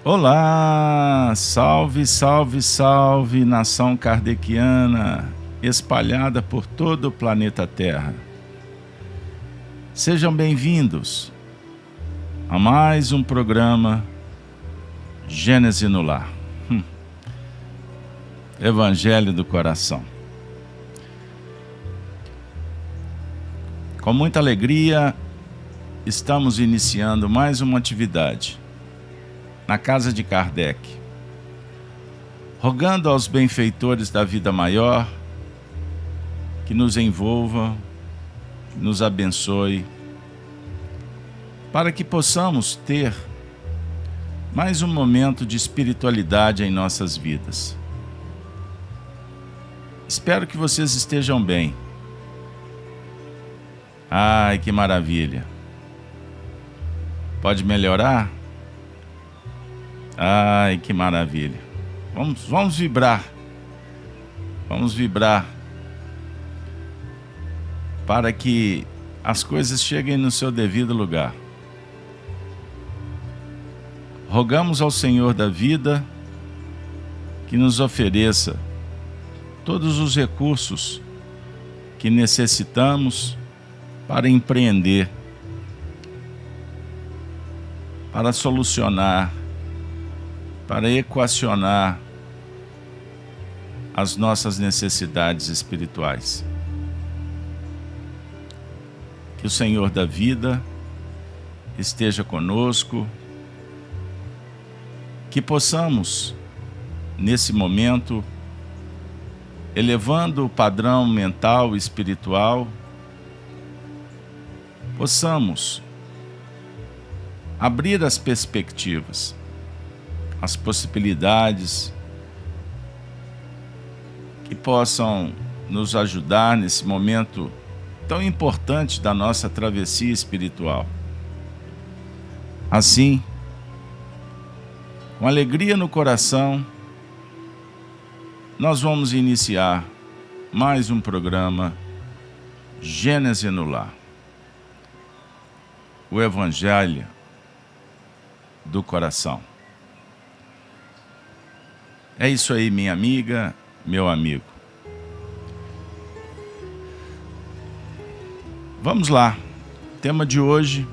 Olá! Salve, salve, salve, nação kardeciana, espalhada por todo o planeta Terra. Sejam bem-vindos a mais um programa Gênese no Lar. Evangelho do Coração. Com muita alegria, estamos iniciando mais uma atividade na casa de Kardec, rogando aos benfeitores da vida maior que nos envolvam, que nos abençoe, para que possamos ter mais um momento de espiritualidade em nossas vidas. Espero que vocês estejam bem. Ai, que maravilha! Pode melhorar? Ai, que maravilha! Vamos vibrar. Vamos vibrar para que as coisas cheguem no seu devido lugar. Rogamos ao Senhor da vida que nos ofereça todos os recursos que necessitamos para empreender, para solucionar, para equacionar as nossas necessidades espirituais. Que o Senhor da vida esteja conosco, que possamos, nesse momento, elevando o padrão mental e espiritual, possamos abrir as perspectivas, as possibilidades que possam nos ajudar nesse momento tão importante da nossa travessia espiritual. Assim, com alegria no coração, nós vamos iniciar mais um programa Gênese no Lar, o Evangelho do Coração. É isso aí, minha amiga, meu amigo. Vamos lá. Tema de hoje: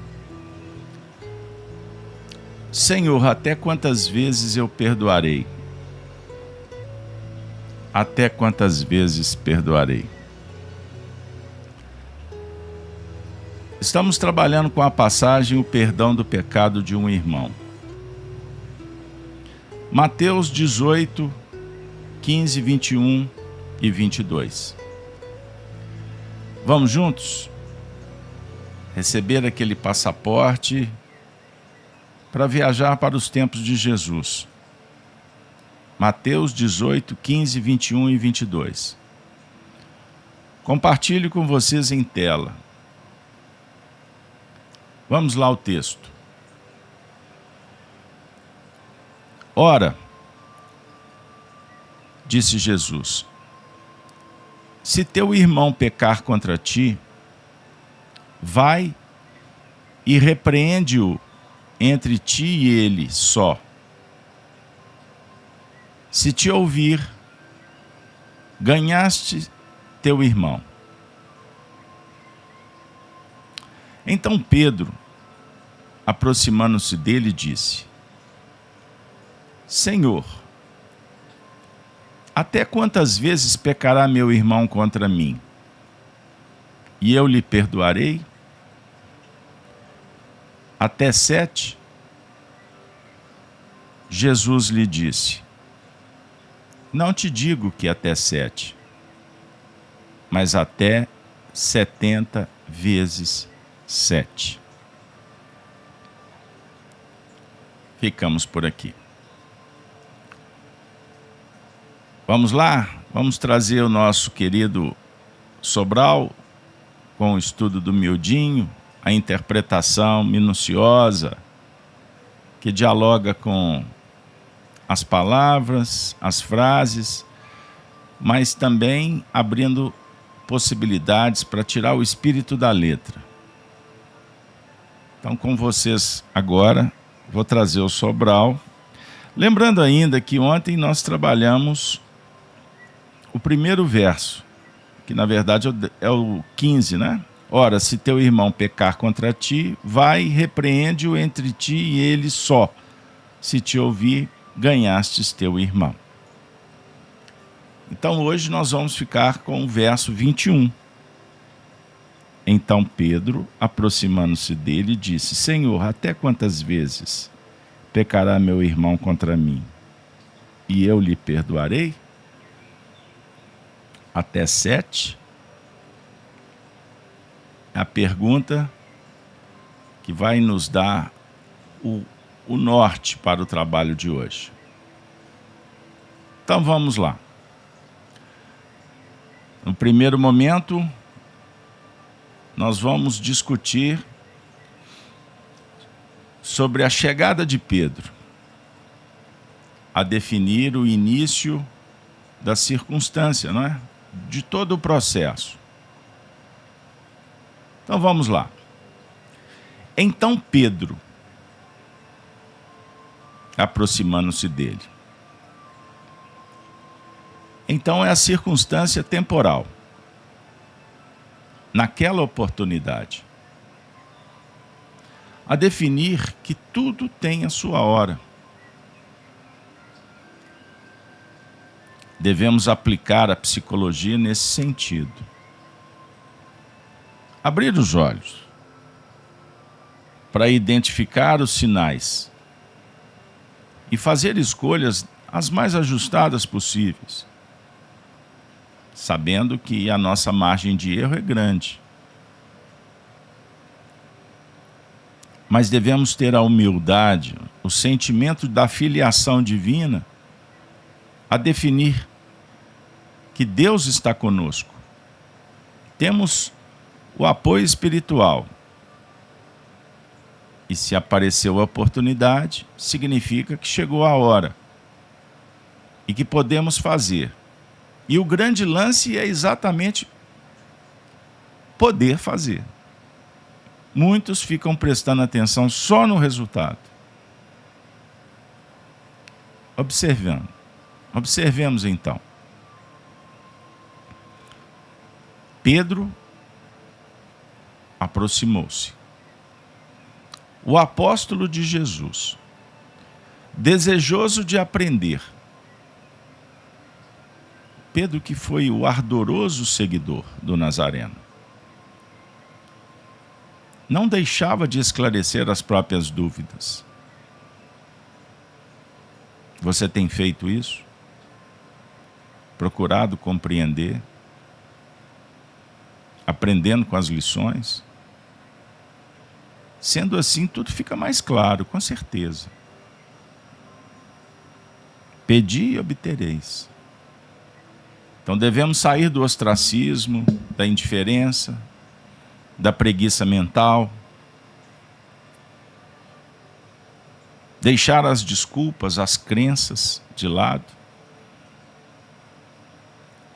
Senhor, até quantas vezes eu perdoarei? Até quantas vezes perdoarei? Estamos trabalhando com a passagem O Perdão do Pecado de um Irmão. Mateus 18, 15, 21 e 22. Vamos juntos receber aquele passaporte para viajar para os tempos de Jesus. Mateus 18, 15, 21 e 22. Compartilho com vocês em tela. Vamos lá ao texto. Ora, disse Jesus, se teu irmão pecar contra ti, vai e repreende-o entre ti e ele só. Se te ouvir, ganhaste teu irmão. Então Pedro, aproximando-se dele, disse: Senhor, até quantas vezes pecará meu irmão contra mim? E eu lhe perdoarei? Até 7? Jesus lhe disse: Não te digo que até 7, mas até 70 vezes 7. Ficamos por aqui. Vamos lá? Vamos trazer o nosso querido Sobral com o estudo do miudinho, a interpretação minuciosa que dialoga com as palavras, as frases, mas também abrindo possibilidades para tirar o espírito da letra. Então, com vocês agora, vou trazer o Sobral Lembrando ainda que ontem nós trabalhamos o primeiro verso, que na verdade é o 15, né? Ora, se teu irmão pecar contra ti, vai e repreende-o entre ti e ele só. Se te ouvir, ganhastes teu irmão. Então hoje nós vamos ficar com o verso 21. Então Pedro, aproximando-se dele, disse: Senhor, até quantas vezes pecará meu irmão contra mim, e eu lhe perdoarei? Até 7? A pergunta que vai nos dar o norte para o trabalho de hoje. Então vamos lá. No primeiro momento, nós vamos discutir sobre a chegada de Pedro, a definir o início da circunstância, não é? De todo o processo. Então vamos lá. Então Pedro, aproximando-se dele. Então é a circunstância temporal. Naquela oportunidade. A definir que tudo tem a sua hora. Devemos aplicar a psicologia nesse sentido. Abrir os olhos para identificar os sinais e fazer escolhas as mais ajustadas possíveis, sabendo que a nossa margem de erro é grande. Mas devemos ter a humildade, o sentimento da filiação divina, a definir que Deus está conosco. Temos o apoio espiritual. E se apareceu a oportunidade, significa que chegou a hora. E que podemos fazer. E o grande lance é exatamente poder fazer. Muitos ficam prestando atenção só no resultado. Observemos então. Pedro aproximou-se. O apóstolo de Jesus, desejoso de aprender. Pedro, que foi o ardoroso seguidor do Nazareno, não deixava de esclarecer as próprias dúvidas. Você tem feito isso? Procurado compreender? Aprendendo com as lições? Sendo assim, tudo fica mais claro, com certeza. Pedi e obtereis. Então devemos sair do ostracismo, da indiferença, da preguiça mental, deixar as desculpas, as crenças de lado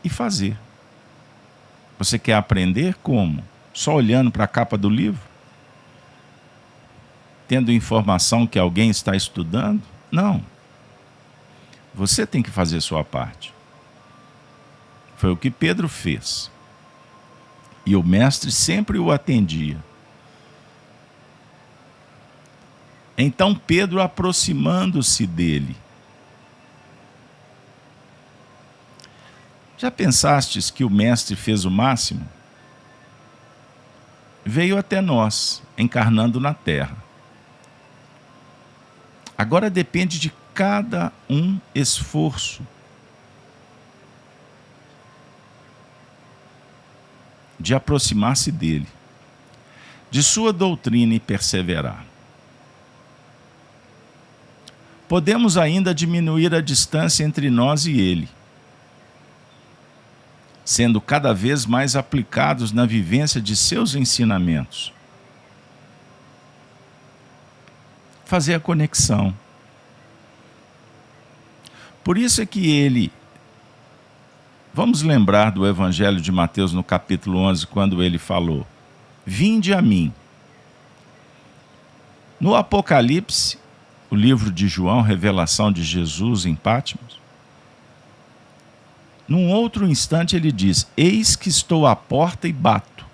e fazer. Você quer aprender como? Só olhando para a capa do livro? Tendo informação que alguém está estudando? Não. Você tem que fazer sua parte. Foi o que Pedro fez. E o mestre sempre o atendia. Então Pedro, aproximando-se dele. Já pensastes que o mestre fez o máximo? Veio até nós, encarnando na terra. Agora depende de cada um esforço de aproximar-se dele, de sua doutrina e perseverar. Podemos ainda diminuir a distância entre nós e ele, sendo cada vez mais aplicados na vivência de seus ensinamentos. Fazer a conexão. Por isso é que ele... Vamos lembrar do Evangelho de Mateus no capítulo 11, quando ele falou: vinde a mim. No Apocalipse, o livro de João, Revelação de Jesus em Patmos, num outro instante ele diz: eis que estou à porta e bato.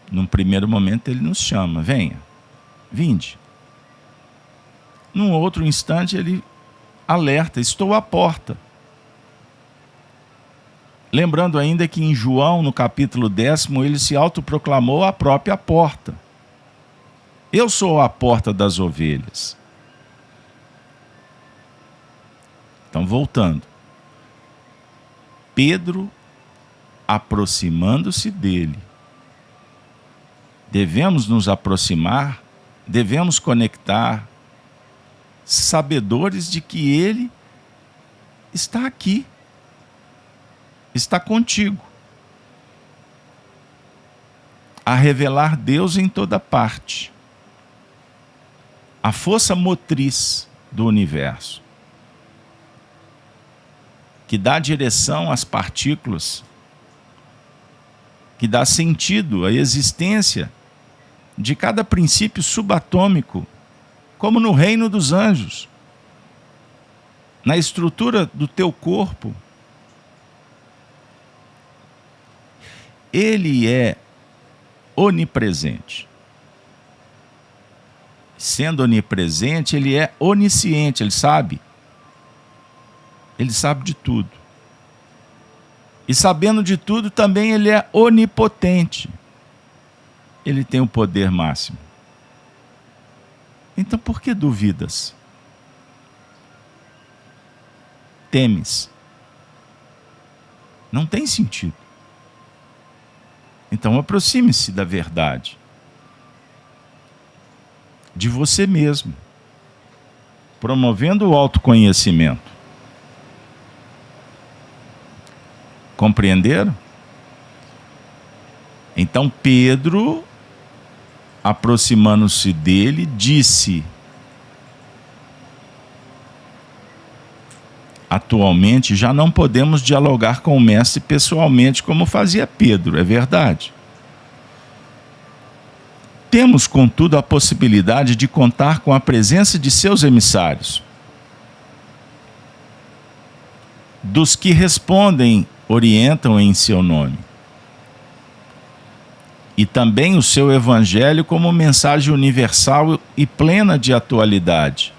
Num primeiro momento ele nos chama: venha, vinde. Num outro instante ele alerta: estou à porta. Lembrando ainda que em João, no capítulo 10º, ele se autoproclamou a própria porta. Eu sou a porta das ovelhas. Então, voltando. Pedro, aproximando-se dele. Devemos nos aproximar, devemos conectar, sabedores de que ele está aqui, está contigo, a revelar Deus em toda parte, a força motriz do universo, que dá direção às partículas, que dá sentido à existência de cada princípio subatômico, como no reino dos anjos, na estrutura do teu corpo. Ele é onipresente. Sendo onipresente, ele é onisciente, ele sabe. Ele sabe de tudo. E sabendo de tudo, também ele é onipotente. Ele tem o poder máximo. Então por que duvidas? Temes? Não tem sentido. Então aproxime-se da verdade. De você mesmo. Promovendo o autoconhecimento. Compreenderam? Então Pedro, aproximando-se dele, disse: atualmente já não podemos dialogar com o mestre pessoalmente como fazia Pedro, é verdade. Temos, contudo, a possibilidade de contar com a presença de seus emissários, dos que respondem, orientam em seu nome. E também o seu evangelho como mensagem universal e plena de atualidade.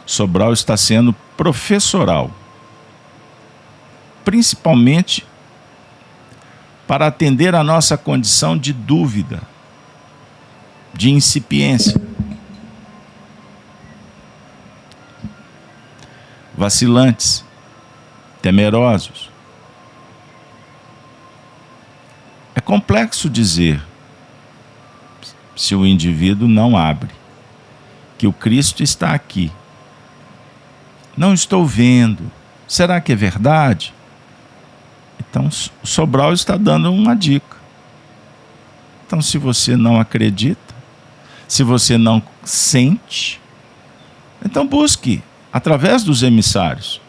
Sobral está sendo professoral, principalmente para atender a nossa condição de dúvida, de incipiência, vacilantes, temerosos. É complexo dizer, se o indivíduo não abre, que o Cristo está aqui. Não estou vendo. Será que é verdade? Então, o Sobral está dando uma dica. Então, se você não acredita, se você não sente, então busque, através dos emissários,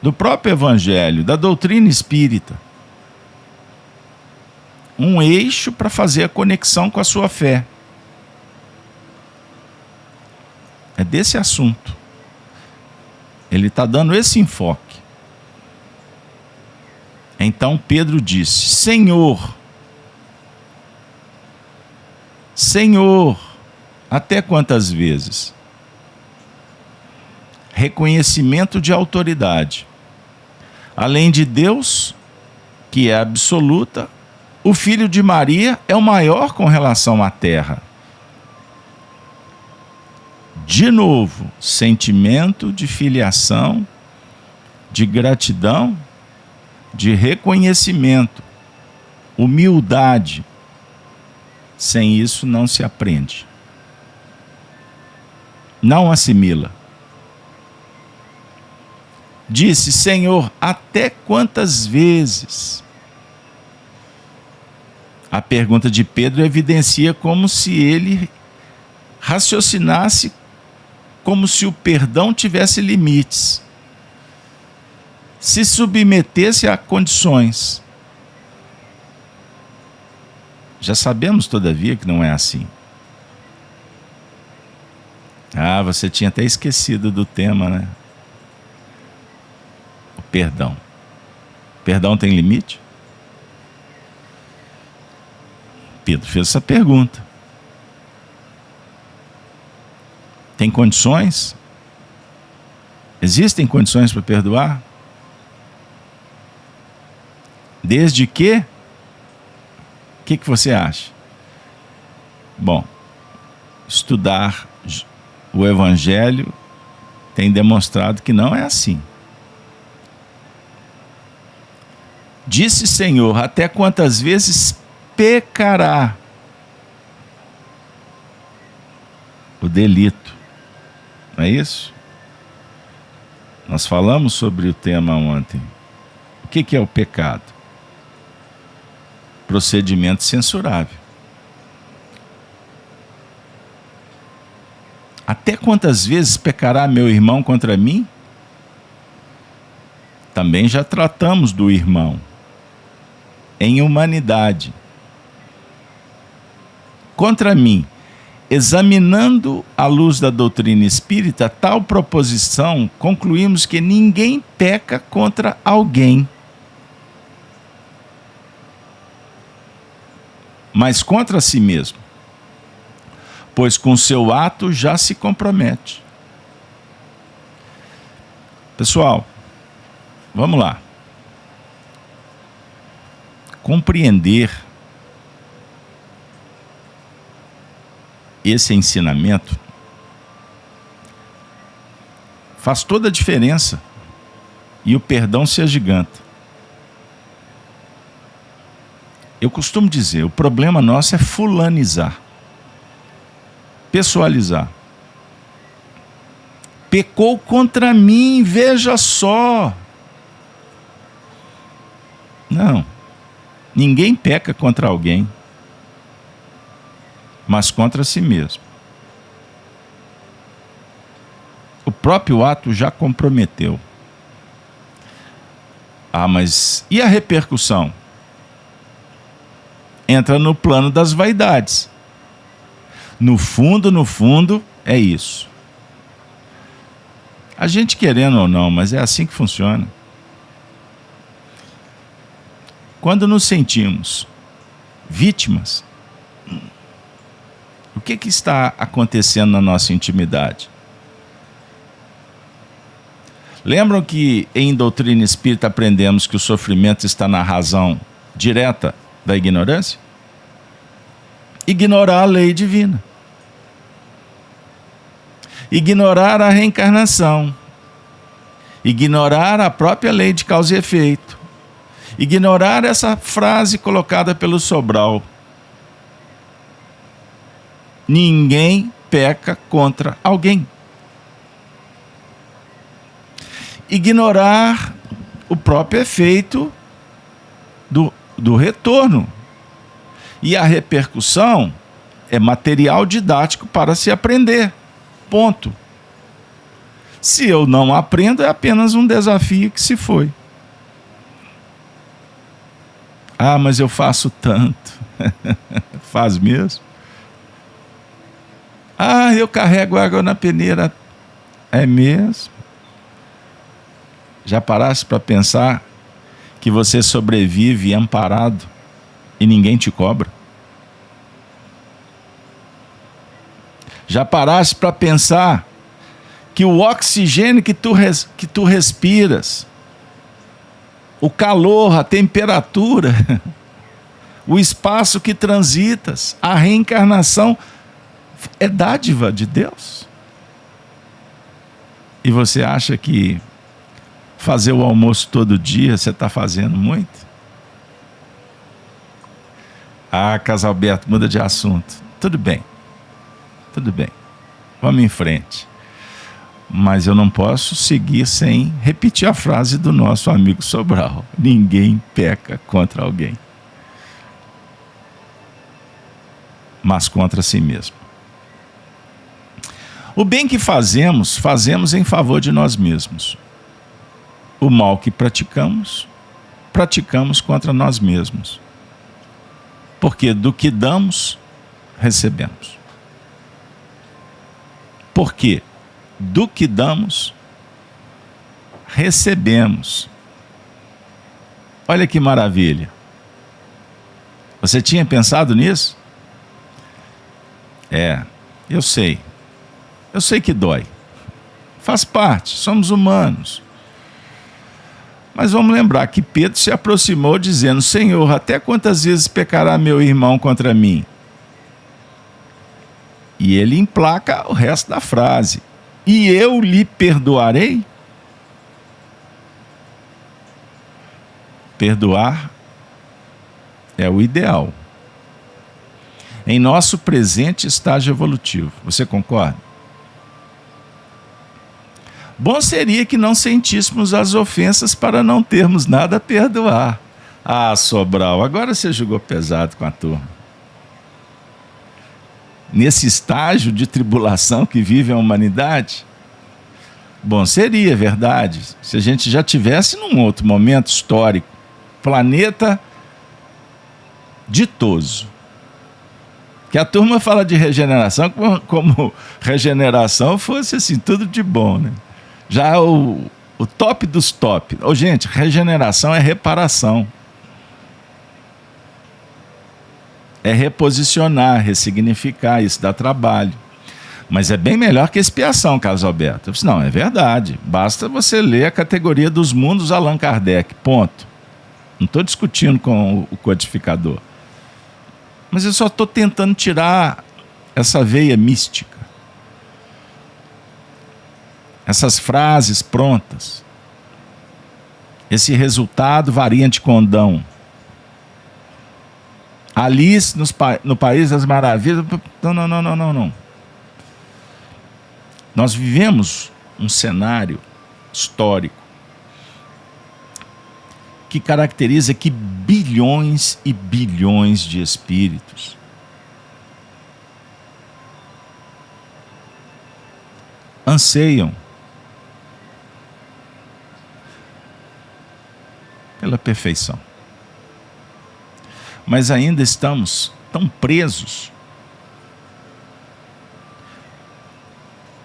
do próprio Evangelho, da doutrina espírita, um eixo para fazer a conexão com a sua fé. É desse assunto. Ele está dando esse enfoque. Então Pedro disse: Senhor, Senhor, até quantas vezes? Reconhecimento de autoridade. Além de Deus, que é absoluta, o Filho de Maria é o maior com relação à terra. De novo, sentimento de filiação, de gratidão, de reconhecimento, humildade. Sem isso não se aprende. Não assimila. Disse: Senhor, até quantas vezes? A pergunta de Pedro evidencia como se ele raciocinasse como se o perdão tivesse limites, se submetesse a condições. Já sabemos, todavia, que não é assim. Ah, você tinha até esquecido do tema, né? O perdão. Perdão tem limite? Pedro fez essa pergunta. Tem condições? Existem condições para perdoar? Desde que? O que você acha? Bom, estudar o Evangelho tem demonstrado que não é assim. Disse Senhor, até quantas vezes pecará o delito? Não é isso? Nós falamos sobre o tema ontem. O que é o pecado? Procedimento censurável. Até quantas vezes pecará meu irmão contra mim? Também já tratamos do irmão em humanidade. Contra mim, examinando à luz da doutrina espírita, tal proposição, concluímos que ninguém peca contra alguém, mas contra si mesmo, pois com seu ato já se compromete. Pessoal, vamos lá. Compreender esse ensinamento faz toda a diferença e o perdão se agiganta. Eu costumo dizer, o problema nosso é fulanizar, pessoalizar. Pecou contra mim, veja só. Não, ninguém peca contra alguém, mas contra si mesmo. O próprio ato já comprometeu. Ah, mas e a repercussão? Entra no plano das vaidades. No fundo, é isso. A gente querendo ou não, mas é assim que funciona. Quando nos sentimos vítimas, o que está acontecendo na nossa intimidade? Lembram que em doutrina espírita aprendemos que o sofrimento está na razão direta da ignorância? Ignorar a lei divina. Ignorar a reencarnação. Ignorar a própria lei de causa e efeito. Ignorar essa frase colocada pelo Sobral. Ninguém peca contra alguém. Ignorar o próprio efeito do retorno. E a repercussão é material didático para se aprender. Ponto. Se eu não aprendo, é apenas um desafio que se foi. Ah, mas eu faço tanto. Faz mesmo? Ah, eu carrego água na peneira. É mesmo? Já paraste para pensar que você sobrevive amparado e ninguém te cobra? Já paraste para pensar que o oxigênio que tu respiras, o calor, a temperatura, o espaço que transitas, a reencarnação é dádiva de Deus? E você acha que fazer o almoço todo dia você está fazendo muito? Ah, Casalberto, muda de assunto. Tudo bem. Vamos em frente. Mas eu não posso seguir sem repetir a frase do nosso amigo Sobral. Ninguém peca contra alguém, mas contra si mesmo. O bem que fazemos, fazemos em favor de nós mesmos. O mal que praticamos, praticamos contra nós mesmos. Porque do que damos, recebemos. Porque do que damos, recebemos. Olha que maravilha. Você tinha pensado nisso? Eu sei. Eu sei que dói. Faz parte, somos humanos. Mas vamos lembrar que Pedro se aproximou dizendo: Senhor, até quantas vezes pecará meu irmão contra mim? E ele emplaca o resto da frase: e eu lhe perdoarei? Perdoar é o ideal. Em nosso presente estágio evolutivo. Você concorda? Bom seria que não sentíssemos as ofensas para não termos nada a perdoar. Ah, Sobral, agora você jogou pesado com a turma. Nesse estágio de tribulação que vive a humanidade, bom seria, verdade, se a gente já tivesse num outro momento histórico, planeta ditoso. Que a turma fala de regeneração como regeneração fosse assim, tudo de bom, né? Já o top dos top. Gente, regeneração é reparação. É reposicionar, ressignificar, isso dá trabalho. Mas é bem melhor que expiação, Carlos Alberto. Eu disse, não, é verdade. Basta você ler a categoria dos mundos Allan Kardec, ponto. Não estou discutindo com o codificador. Mas eu só estou tentando tirar essa veia mística. Essas frases prontas. Esse resultado variante condão. Alice no País das Maravilhas. Não. Nós vivemos um cenário histórico que caracteriza que bilhões e bilhões de espíritos anseiam pela perfeição. Mas ainda estamos tão presos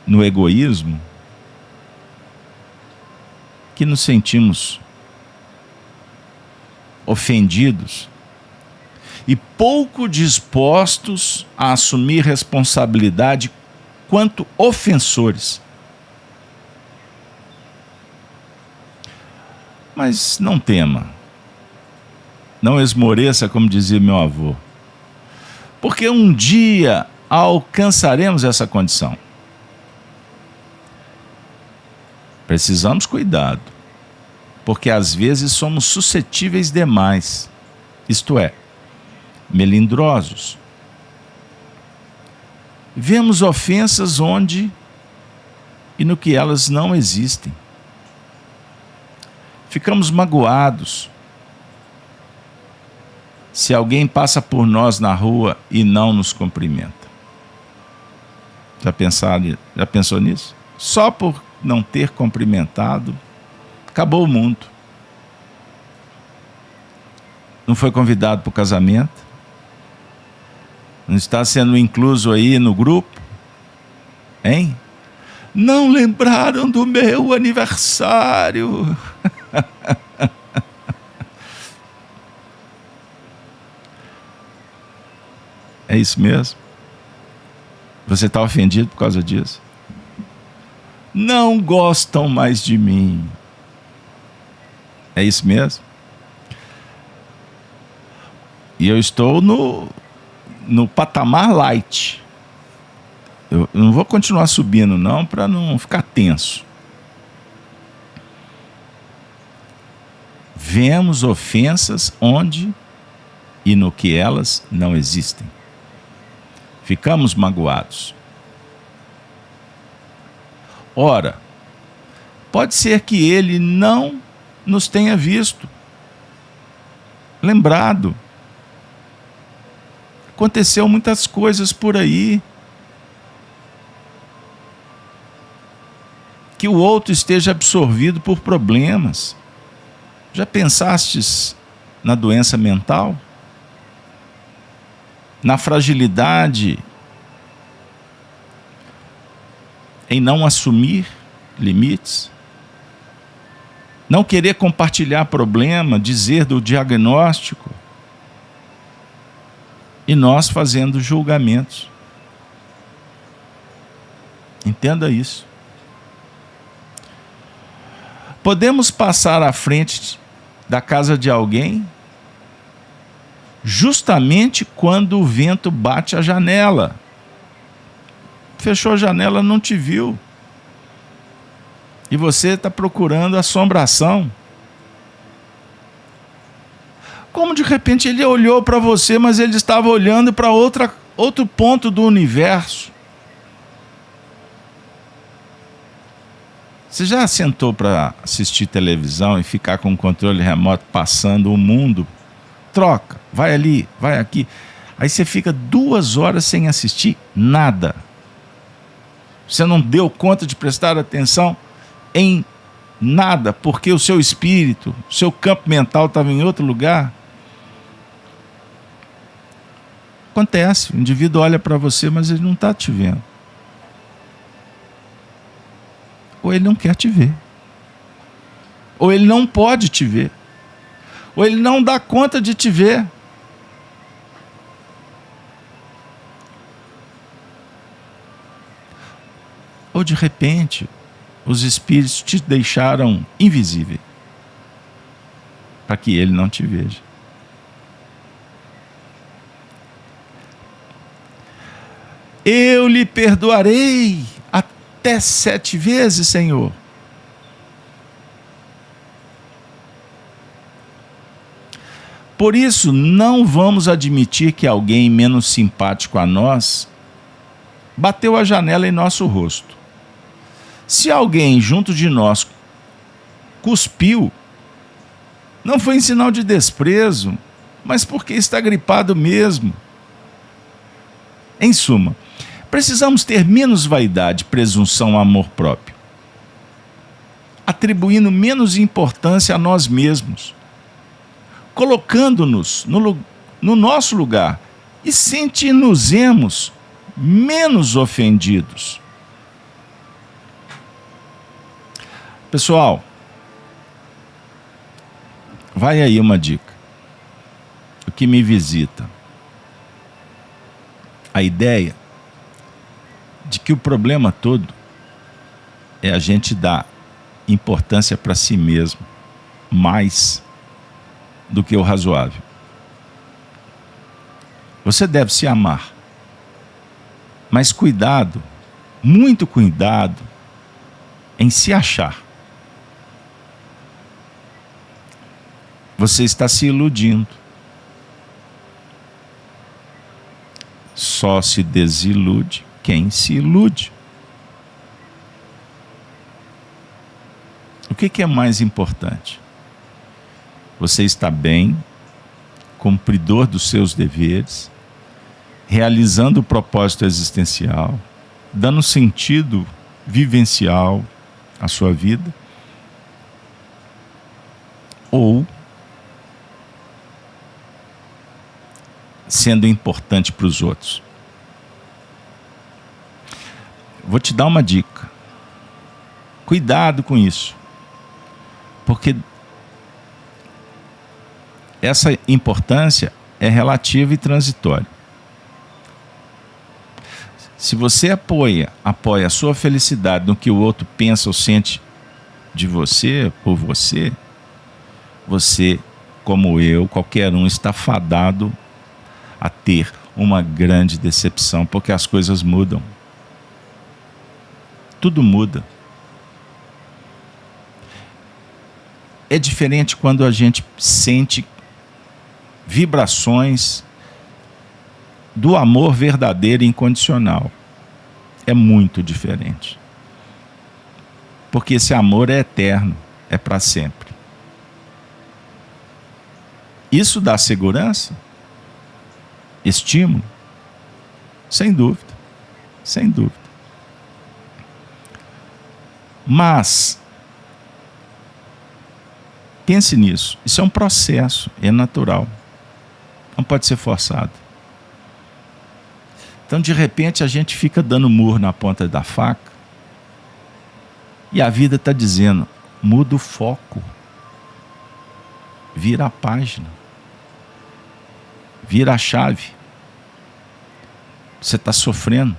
no egoísmo que nos sentimos ofendidos e pouco dispostos a assumir responsabilidade quanto ofensores. Mas não tema, não esmoreça, como dizia meu avô, porque um dia alcançaremos essa condição. Precisamos cuidado, porque às vezes somos suscetíveis demais, isto é, melindrosos. Vemos ofensas onde e no que elas não existem. Ficamos magoados se alguém passa por nós na rua e não nos cumprimenta. Já pensou nisso? Só por não ter cumprimentado, acabou o mundo. Não foi convidado para o casamento? Não está sendo incluso aí no grupo? Hein? Não lembraram do meu aniversário. É isso mesmo? Você está ofendido por causa disso? Não gostam mais de mim. É isso mesmo? E eu estou no patamar light. Eu não vou continuar subindo não, para não ficar tenso. Vemos ofensas onde e no que elas não existem. Ficamos magoados. Ora, pode ser que ele não nos tenha visto, lembrado. Aconteceu muitas coisas por aí. Que o outro esteja absorvido por problemas. Já pensastes na doença mental? na fragilidade, em não assumir limites, não querer compartilhar problema, dizer do diagnóstico, e nós fazendo julgamentos. Entenda isso. Podemos passar à frente da casa de alguém justamente quando o vento bate a janela. Fechou a janela, não te viu. E você está procurando assombração. Como de repente ele olhou para você, mas ele estava olhando para outro ponto do universo. Você já sentou para assistir televisão e ficar com o controle remoto passando o mundo? Troca, vai ali, vai aqui. Aí você fica 2 horas sem assistir nada. Você não deu conta de prestar atenção em nada, porque o seu espírito, o seu campo mental estava em outro lugar. Acontece, o indivíduo olha para você, mas ele não está te vendo. Ou ele não quer te ver. Ou ele não pode te ver. Ou ele não dá conta de te ver. Ou de repente, os espíritos te deixaram invisível para que ele não te veja. Eu lhe perdoarei até 7 vezes, Senhor. Por isso, não vamos admitir que alguém menos simpático a nós bateu a janela em nosso rosto. Se alguém junto de nós cuspiu, não foi em sinal de desprezo, mas porque está gripado mesmo. Em suma, precisamos ter menos vaidade, presunção, amor próprio, atribuindo menos importância a nós mesmos, colocando-nos no nosso lugar e sentir-nos menos ofendidos. Pessoal, vai aí uma dica. O que me visita? A ideia de que o problema todo é a gente dar importância para si mesmo, mais do que o razoável. Você deve se amar, mas cuidado, muito cuidado em se achar. Você está se iludindo. Só se desilude quem se ilude. O que é mais importante? Você está bem, cumpridor dos seus deveres, realizando o propósito existencial, dando sentido vivencial à sua vida? Ou sendo importante para os outros? Vou te dar uma dica. Cuidado com isso. Porque essa importância é relativa e transitória. Se você apoia a sua felicidade no que o outro pensa ou sente de você, por você, você, como eu, qualquer um, está fadado a ter uma grande decepção, porque as coisas mudam. Tudo muda. É diferente quando a gente sente vibrações do amor verdadeiro e incondicional. É muito diferente. Porque esse amor é eterno, é para sempre. Isso dá segurança? Estímulo? Sem dúvida. Sem dúvida. Mas pense nisso. Isso é um processo, é natural. Não pode ser forçado. Então, de repente, a gente fica dando murro na ponta da faca e a vida está dizendo, muda o foco, vira a página, vira a chave. Você está sofrendo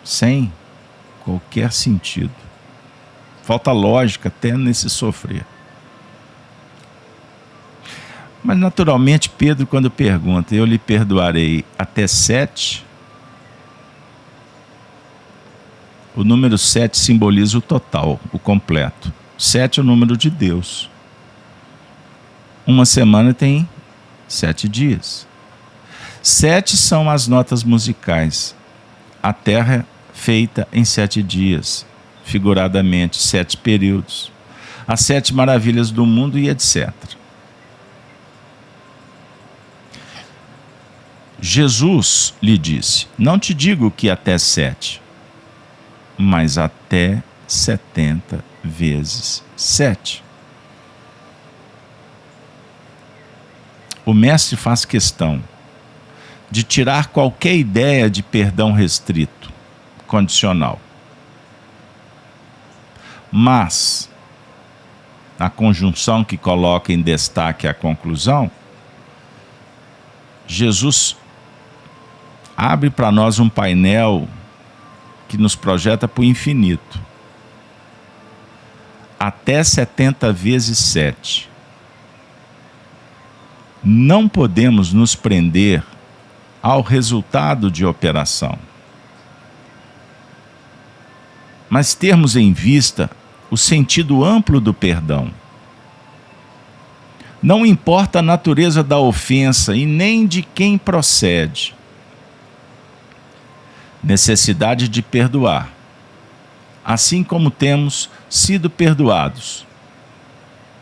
sem qualquer sentido. Falta lógica até nesse sofrer. Mas naturalmente Pedro, quando pergunta, eu lhe perdoarei até 7, o número 7 simboliza o total, o completo. 7 é o número de Deus. Uma semana tem 7 dias. 7 são as notas musicais. A terra é feita em 7 dias, figuradamente, 7 períodos. As 7 maravilhas do mundo e etc. Jesus lhe disse, não te digo que até 7, mas até 70 vezes 7. O mestre faz questão de tirar qualquer ideia de perdão restrito, condicional. Mas, na conjunção que coloca em destaque a conclusão, Jesus abre para nós um painel que nos projeta para o infinito. Até 70 vezes 7. Não podemos nos prender ao resultado de operação, mas termos em vista o sentido amplo do perdão. Não importa a natureza da ofensa e nem de quem procede. Necessidade de perdoar, assim como temos sido perdoados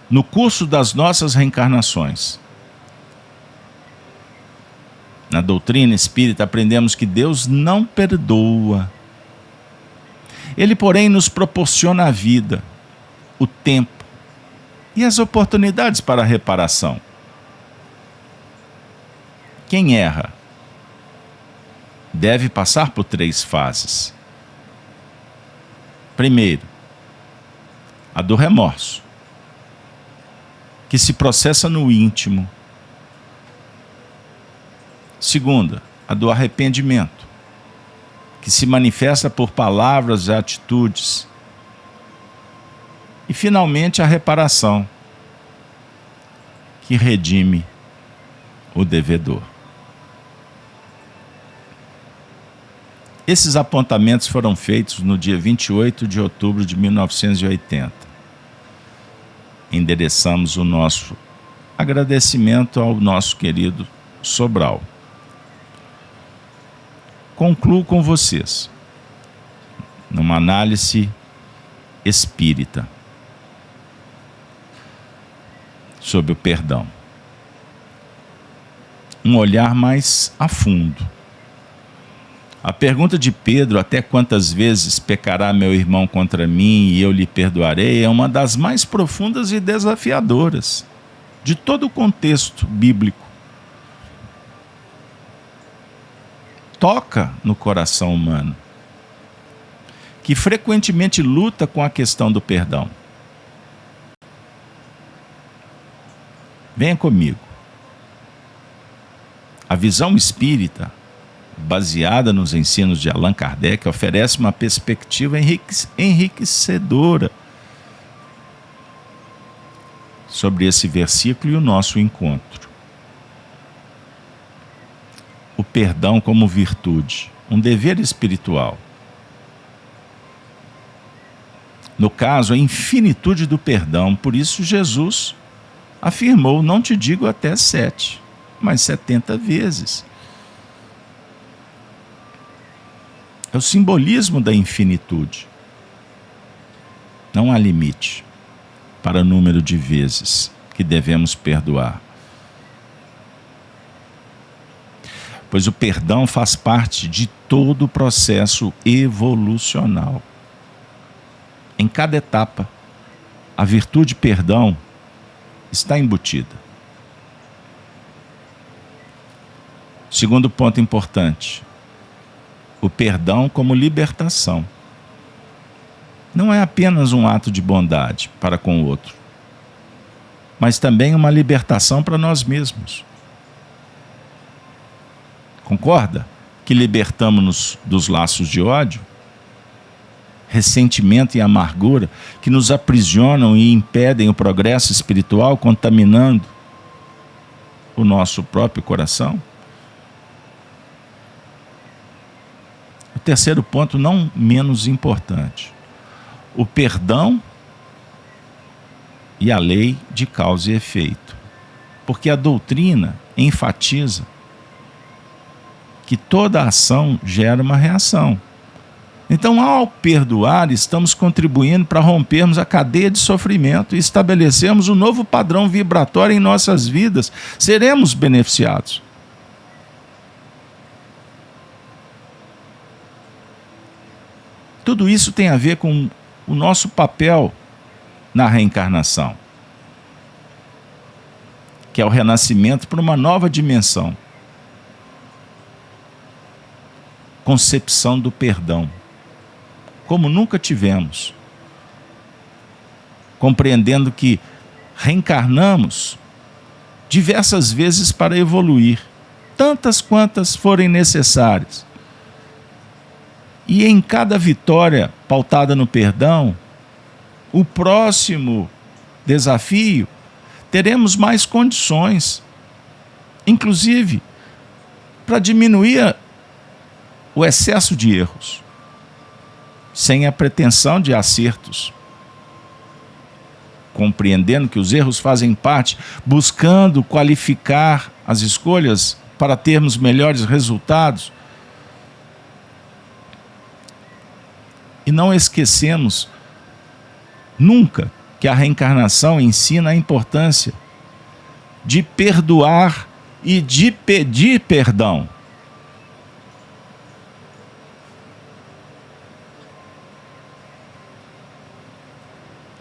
no curso das nossas reencarnações. Na doutrina espírita aprendemos que Deus não perdoa. Ele, porém, nos proporciona a vida, o tempo e as oportunidades para a reparação. Quem erra deve passar por 3 fases. Primeiro, a do remorso, que se processa no íntimo. Segunda, a do arrependimento, que se manifesta por palavras e atitudes. E, finalmente, a reparação, que redime o devedor. Esses apontamentos foram feitos no dia 28 de outubro de 1980. Endereçamos o nosso agradecimento ao nosso querido Sobral. Concluo com vocês, numa análise espírita, sobre o perdão. Um olhar mais a fundo. A pergunta de Pedro, até quantas vezes pecará meu irmão contra mim e eu lhe perdoarei, é uma das mais profundas e desafiadoras de todo o contexto bíblico. Toca no coração humano, que frequentemente luta com a questão do perdão. Venha comigo. A visão espírita, baseada nos ensinos de Allan Kardec, oferece uma perspectiva enriquecedora sobre esse versículo e o nosso encontro. O perdão como virtude, um dever espiritual. No caso, a infinitude do perdão, por isso Jesus afirmou, não te digo até 7, mas 70 vezes. É o simbolismo da infinitude. Não há limite para o número de vezes que devemos perdoar. Pois o perdão faz parte de todo o processo evolucional. Em cada etapa, a virtude perdão está embutida. Segundo ponto importante, o perdão como libertação. Não é apenas um ato de bondade para com o outro, mas também uma libertação para nós mesmos. Concorda que libertamos-nos dos laços de ódio, ressentimento e amargura que nos aprisionam e impedem o progresso espiritual, contaminando o nosso próprio coração? O terceiro ponto, não menos importante, o perdão e a lei de causa e efeito. Porque a doutrina enfatiza que toda ação gera uma reação. Então, ao perdoar, estamos contribuindo para rompermos a cadeia de sofrimento e estabelecermos um novo padrão vibratório em nossas vidas. Seremos beneficiados. Tudo isso tem a ver com o nosso papel na reencarnação, que é o renascimento para uma nova dimensão. Concepção do perdão, como nunca tivemos. Compreendendo que reencarnamos diversas vezes para evoluir, tantas quantas forem necessárias. E em cada vitória pautada no perdão, o próximo desafio, teremos mais condições, inclusive para diminuir o excesso de erros, sem a pretensão de acertos. Compreendendo que os erros fazem parte, buscando qualificar as escolhas para termos melhores resultados. E não esquecemos nunca que a reencarnação ensina a importância de perdoar e de pedir perdão.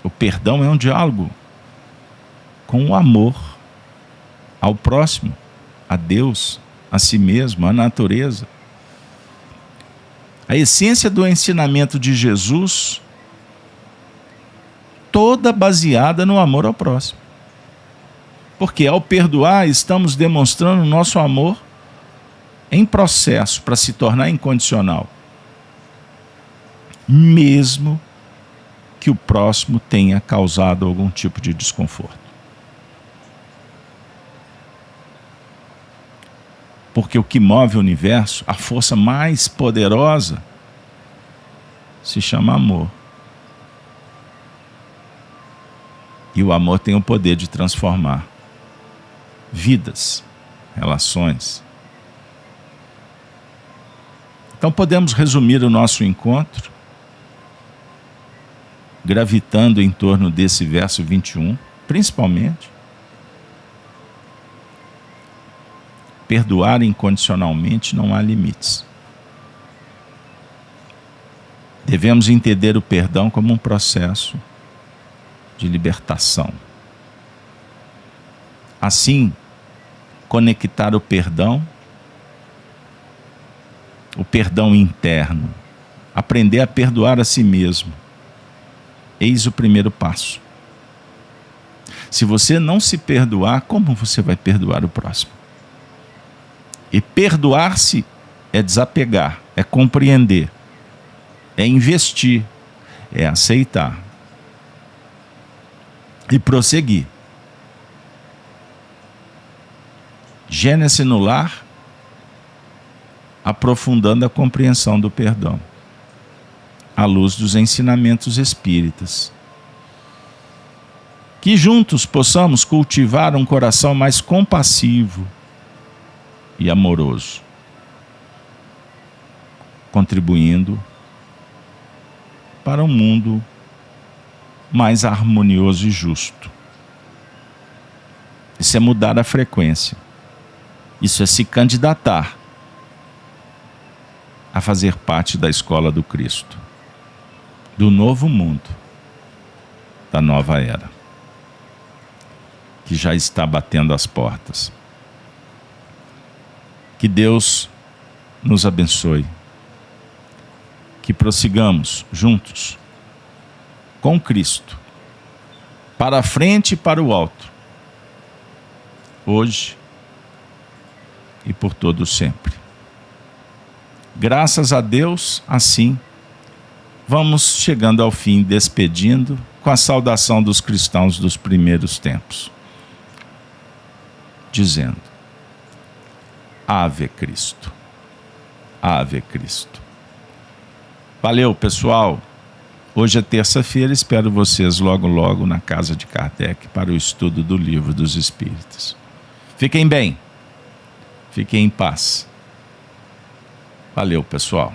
O perdão é um diálogo com o amor ao próximo, a Deus, a si mesmo, à natureza. A essência do ensinamento de Jesus, toda baseada no amor ao próximo. Porque ao perdoar, estamos demonstrando o nosso amor em processo para se tornar incondicional. Mesmo que o próximo tenha causado algum tipo de desconforto. Porque o que move o universo, a força mais poderosa, se chama amor. E o amor tem o poder de transformar vidas, relações. Então podemos resumir o nosso encontro gravitando em torno desse verso 21, principalmente. Perdoar incondicionalmente não há limites. Devemos entender o perdão como um processo de libertação. Assim, conectar o perdão interno, aprender a perdoar a si mesmo. Eis o primeiro passo. Se você não se perdoar, como você vai perdoar o próximo? E perdoar-se é desapegar, é compreender, é investir, é aceitar e prosseguir. Gênese no lar, aprofundando a compreensão do perdão, à luz dos ensinamentos espíritas. Que juntos possamos cultivar um coração mais compassivo e amoroso, contribuindo para um mundo mais harmonioso e justo. Isso é mudar a frequência. Isso é se candidatar a fazer parte da escola do Cristo, do novo mundo, da nova era, que já está batendo as portas. Que Deus nos abençoe. Que prossigamos juntos com Cristo, para a frente e para o alto, hoje e por todo sempre. Graças a Deus, assim, vamos chegando ao fim, despedindo com a saudação dos cristãos dos primeiros tempos, dizendo: Ave Cristo, Ave Cristo. Valeu, pessoal. Hoje é terça-feira, espero vocês logo na casa de Kardec para o estudo do Livro dos Espíritos. Fiquem bem, fiquem em paz. Valeu, pessoal.